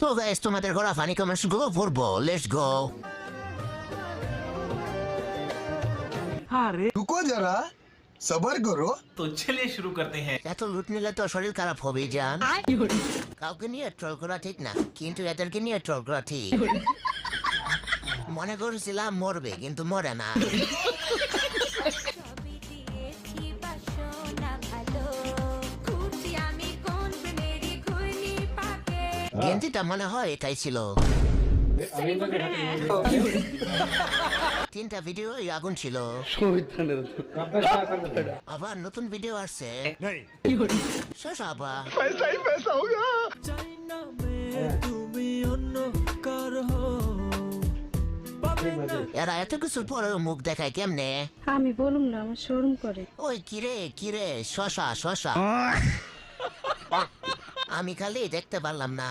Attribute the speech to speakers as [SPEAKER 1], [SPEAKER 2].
[SPEAKER 1] তো গাইস তোমাদের করা ফানি কমেন্টস গুলো পড়বো, লেটস গো।
[SPEAKER 2] रुको जरा सबर करो।
[SPEAKER 3] तो चलिए शुरू करते हैं।
[SPEAKER 1] এত লুট নিলে তো শরীর খারাপ হবেই জান। কাউকে নিয়ে ট্রল করা ঠিক না, কিন্তু এদেরকে নিয়ে ট্রল করা ঠিক। মনে করেছিলাম মরবে, কিন্তু মরে না।
[SPEAKER 4] ছবি দিয়েছি বাসনা ভালো খুঁজছি আমি কোন প্রেমেরই ঘূর্ণি পাকে
[SPEAKER 1] গেঞ্জিটা মনে হয় এটাই ছিল। তিনটা ভিডিও আগুন ছিল। আবার নতুন ভিডিও আসছে। শশা আবা। এরা এত কিছুর পরেও মুখ দেখায় কেমনে?
[SPEAKER 5] আমি বলুম না, আমার শোরুম করে।
[SPEAKER 1] ওই কিরে কিরে, শশা শশা। আমি খালি দেখতে পারলাম না।